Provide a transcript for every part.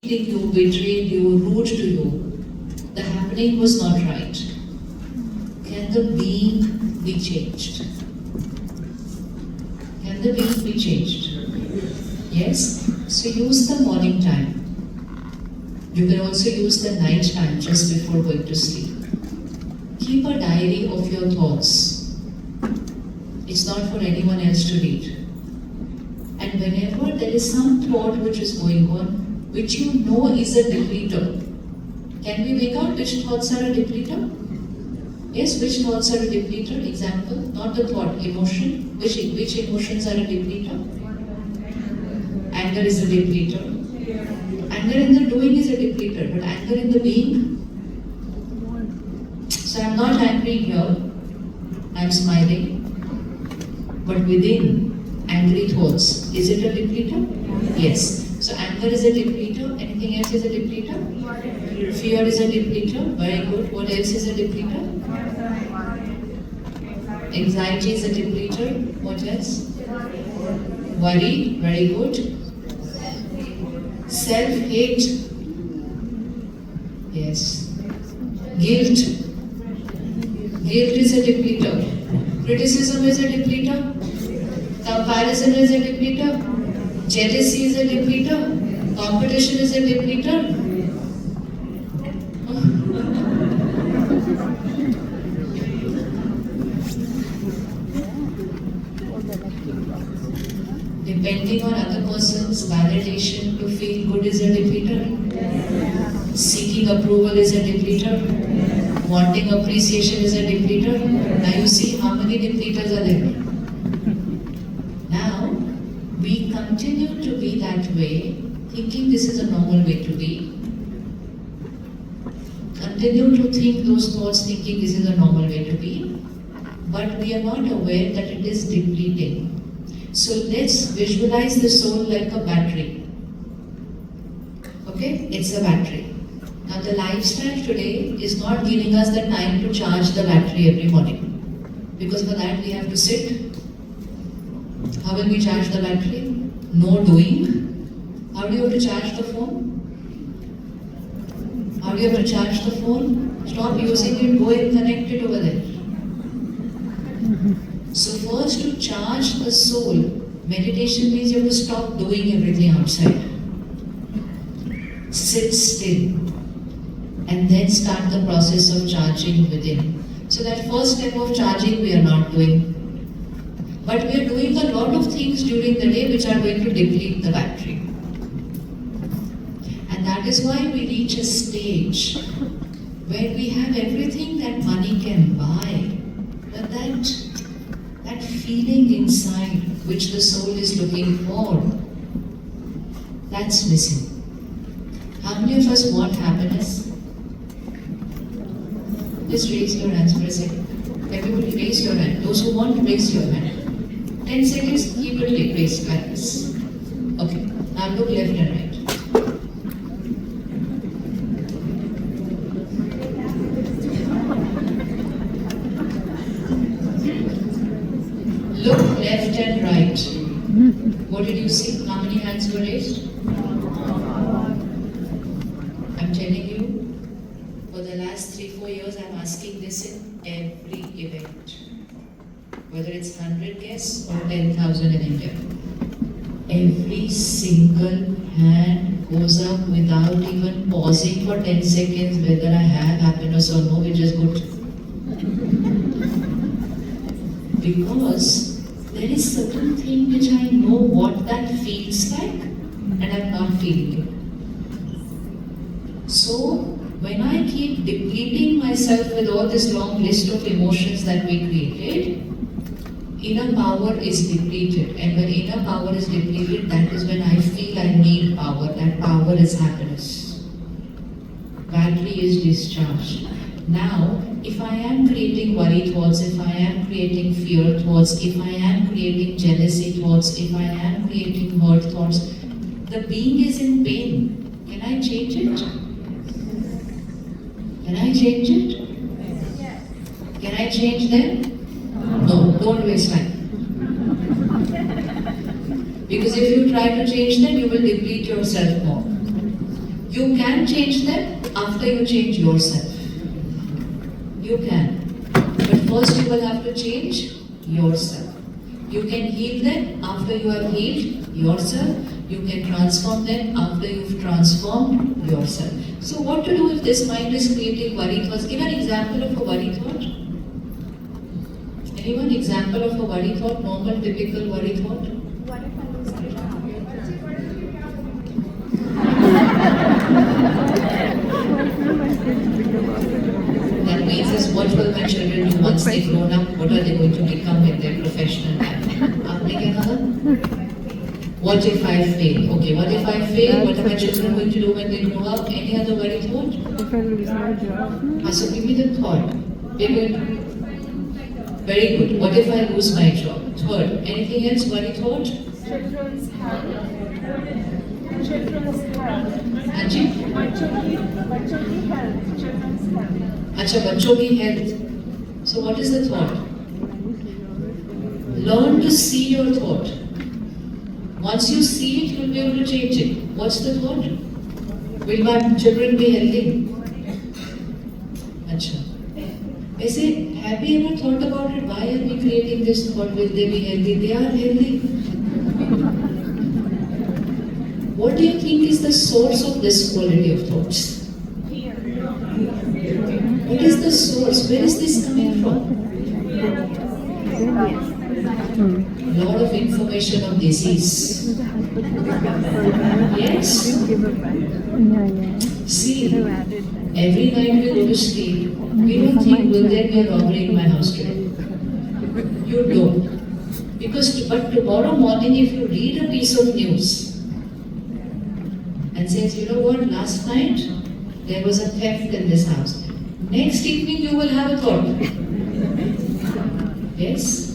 you, betrayed you, rude to you, the happening was not right. Can the being be changed? Can the being be changed? Yes? So use the morning time. You can also use the night time just before going to sleep. Keep a diary of your thoughts. It's not for anyone else to read. And whenever there is some thought which is going on, which you know is a depleter, can we make out which thoughts are a depleter? Yes, which thoughts are a depleter? Example, not the thought, emotion. Which emotions are a depleter? Anger is a depleter. Anger in the doing is a depleter, but anger in the being? So I'm not angry here, I'm smiling. But within, angry thoughts, is it a depleter? Yes. So anger is a depleter. Anything else is a depleter? Fear is a depleter. Very good. What else is a depleter? Anxiety is a depleter. What else? Worry. Very good. Self-hate. Yes. Guilt. Guilt is a depleter. Criticism is a depleter. Comparison is a depleter. Jealousy is a depleter. Competition is a depleter. Depending on other person's validation to feel good is a depleter. Seeking approval is a depleter. Wanting appreciation is a depleter. Now you see how many depleters are there. Now, we continue to be that way, thinking this is a normal way to be. Continue to think those thoughts, thinking this is a normal way to be. But we are not aware that it is depleting. So let's visualize the soul like a battery. Okay? It's a battery. Now the lifestyle today is not giving us the time to charge the battery every morning. Because for that we have to sit. How will we charge the battery? No doing. How do you have to charge the phone? How do you have to charge the phone? Stop using it, go and connect it over there. So first, to charge the soul, meditation means you have to stop doing everything outside. Sit still and then start the process of charging within. So that first step of charging we are not doing. But we are doing a lot of things during the day which are going to deplete the battery. And that is why we reach a stage where we have everything that money can buy, but that feeling inside which the soul is looking for, that's missing. How many of us want happiness? Just raise your hands for a second. Everybody raise your hand. Those who want, raise your hand. 10 seconds, keep it raised like this. Okay, now look left and right. Look left and right. What did you see? How many hands were raised? I'm telling you, for the last 3-4 years, I'm asking this in every event. Whether it's 100 guests or 10,000 in India. Every single hand goes up without even pausing for 10 seconds whether I have happiness or no, we just go to. Because there is certain thing which I know what that feels like and I'm not feeling it. So when I keep depleting myself with all this long list of emotions that we created, inner power is depleted, and when inner power is depleted, that is when I feel I need power. That power is happiness. Battery is discharged. Now, if I am creating worry thoughts, if I am creating fear thoughts, if I am creating jealousy thoughts, if I am creating hurt thoughts, the being is in pain. Can I change it? Can I change it? Can I change them? No, don't waste time. Because if you try to change them, you will deplete yourself more. You can change them after you change yourself. You can. But first you will have to change yourself. You can heal them after you have healed yourself. You can transform them after you've transformed yourself. So what to do if this mind is creating worry thoughts? Give an example of a worry thought. Anyone example of a worry thought? Normal, typical worry thought? What if I lose my job? That means is what will my children do once they grown up? What are they going to become in their professional life? आपने क्या कहा? What if I fail? Okay, what if I fail? What are my children going to do when they grow up? Any other worry thought? If I lose my job? So give me the thought. Very good. What if I lose my job? Third. Anything else? Worry thought? Children's health. Children's health. हाँ जी? बच्चों की health. Children's health. अच्छा, बच्चों की health. So what is the thought? Learn to see your thought. Once you see it, you will be able to change it. What's the thought? Will my children be healthy? अच्छा. ऐसे, have you ever thought about it? Why are we creating this thought? Will they be healthy? They are healthy. What do you think is the source of this quality of thoughts? What is the source? Where is this coming from? Lot of information of disease. Yes. See, every night we go to sleep, we don't think, will there be a robbery in my house today? You don't. But tomorrow morning, if you read a piece of news and says, you know what, last night there was a theft in this house. Next evening you will have a thought. Yes?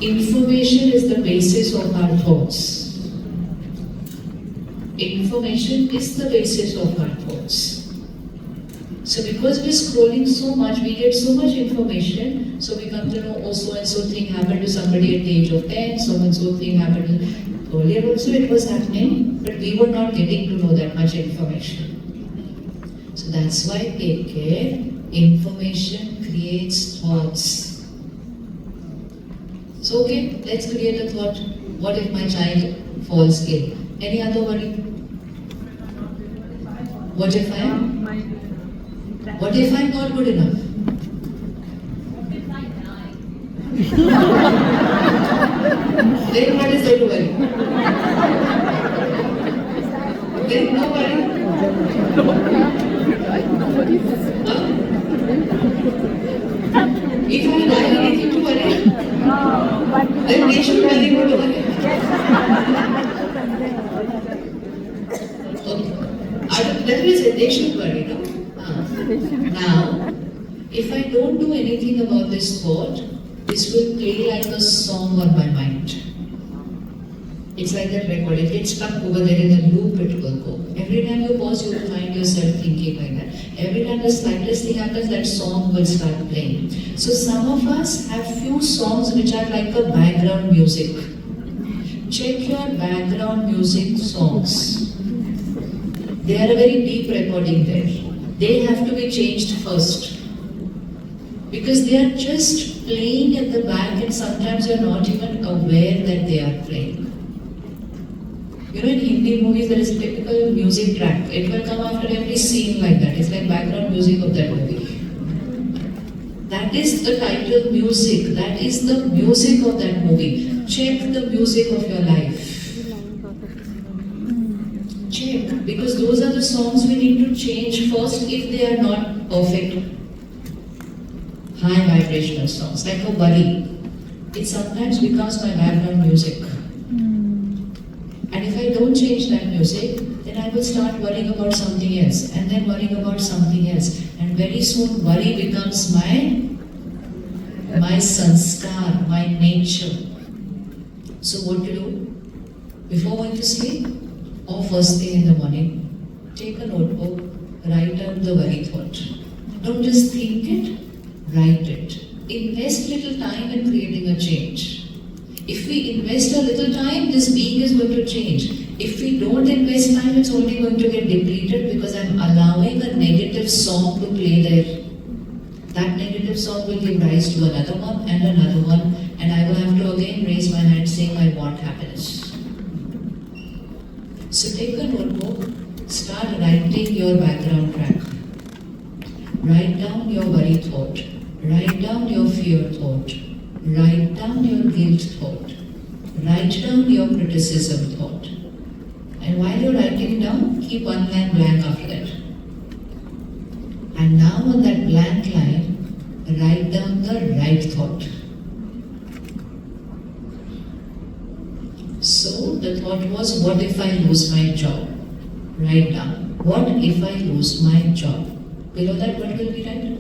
Information is the basis of our thoughts. Information is the basis of our thoughts. So because we're scrolling so much, we get so much information, so we come to know, oh, so and so thing happened to somebody at the age of 10, so and so thing happened to... Earlier also it was happening, but we were not getting to know that much information. So that's why take care. Information creates thoughts. So okay, let's create a thought. What if my child falls ill? Any other worry? What if I'm not good enough? Then what is there to worry? Then no worry. If I die, anything to worry? Then they should worry, not to worry. Okay. That means they should worry, no? Now, if I don't do anything about this thought, this will play like a song on my mind. It's like that record. If it's stuck over there in a loop, it will go. Every time you pause, you will find yourself thinking like that. Every time the slightest thing happens, that song will start playing. So some of us have few songs which are like a background music. Check your background music songs. They are a very deep recording there. They have to be changed first. Because they are just playing at the back and sometimes you're not even aware that they are playing. You know, in Hindi movies there is a typical music track. It will come after every scene like that. It's like background music of that movie. That is the title music. That is the music of that movie. Check the music of your life. Check. Because those are the songs we need to change first if they are not perfect. High vibrational songs, like a worry. It sometimes becomes my background music. And if I don't change that music, then I will start worrying about something else, and then worrying about something else. And very soon worry becomes my sanskar, my nature. So what to do? Before going to sleep, or first thing in the morning, take a notebook, write down the worry thought. Don't just think it, write it. Invest little time in creating a change. If we invest a little time, this being is going to change. If we don't invest time, it's only going to get depleted because I'm allowing a negative song to play there. That negative song will give rise to another one, and I will have to again raise my hand saying I want happiness. So take a notebook, start writing your background track. Write down your worry thought, write down your fear thought, write down your guilt thought, write down your criticism thought. And while you're writing it down, keep one line blank after that. And now on that blank line, write down the right thought. So the thought was, what if I lose my job? Write down, what if I lose my job? Below that, what will we write?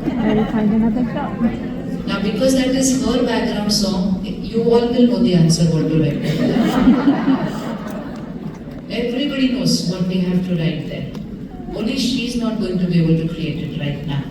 I will find another job. Now, because that is her background song, you all will know the answer what to write. Everybody knows what we have to write there. Only she's not going to be able to create it right now.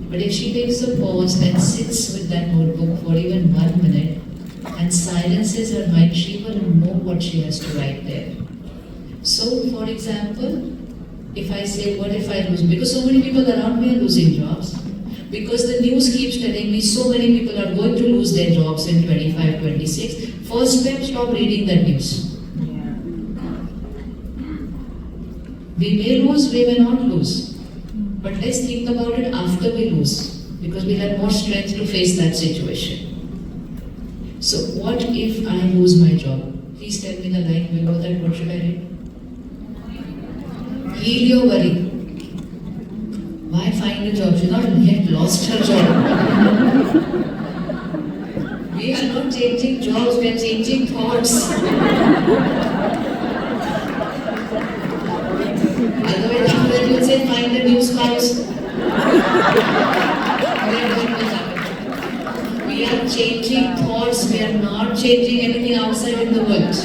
But if she takes a pause and sits with that notebook for even 1 minute and silences her mind, she will know what she has to write there. So, for example, if I say, what if I lose? Because so many people around me are losing jobs. Because the news keeps telling me so many people are going to lose their jobs in 25, 26. First step, stop reading that news. We may lose, we may not lose. But let's think about it after we lose. Because we'll have more strength to face that situation. So what if I lose my job? Please tell me the line below that, what should I read? Heal your worry. Why find a job? She's not yet lost her job. We are not changing jobs, we are changing thoughts. Otherwise, after that you will say, find a new spouse. We are changing thoughts, we are not changing anything outside in the world.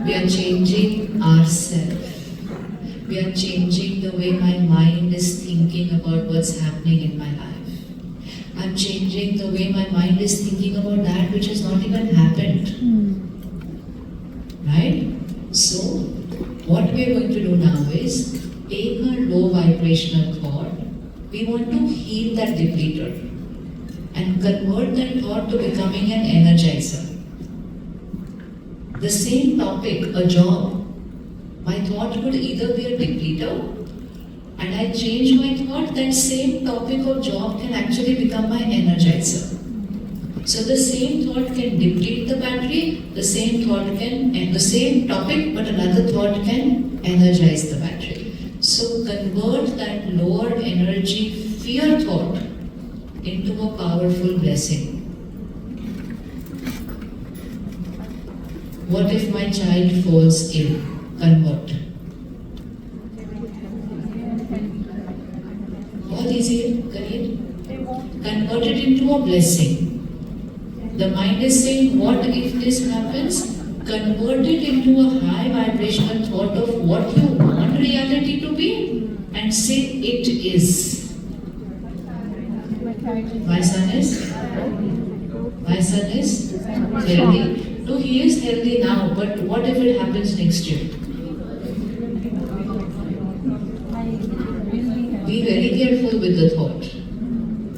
We are changing ourselves. We are changing the way my mind is thinking about what's happening in my life. I'm changing the way my mind is thinking about that which has not even happened. Right? So, what we are going to do now is take a low vibrational thought. We want to heal that depleter and convert that thought to becoming an energizer. The same topic, a job. My thought could either be a depleter, and I change my thought, that same topic of job can actually become my energizer. So the same thought can deplete the battery, the same topic, but another thought can energize the battery. So convert that lower energy fear thought into a powerful blessing. What if my child falls ill? Convert. What is it? Convert it into a blessing. The mind is saying, what if this happens? Convert it into a high vibrational thought of what you want reality to be and say it is. My son is healthy. No, he is healthy now, but what if it happens next year? Be very careful with the thought.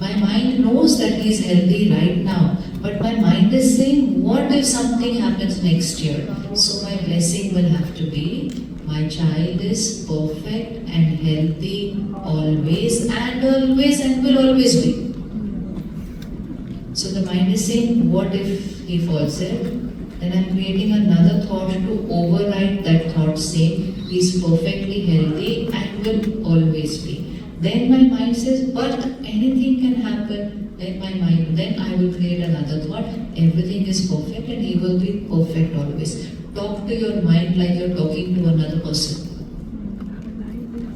My mind knows that he is healthy right now, but my mind is saying, what if something happens next year? So my blessing will have to be, my child is perfect and healthy always and will always be. So the mind is saying, what if he falls ill? Then I'm creating another thought to override that thought saying, he is perfectly healthy and will always be. Then my mind says, but anything can happen. Then I will create another thought, everything is perfect and he will be perfect always. Talk to your mind like you're talking to another person.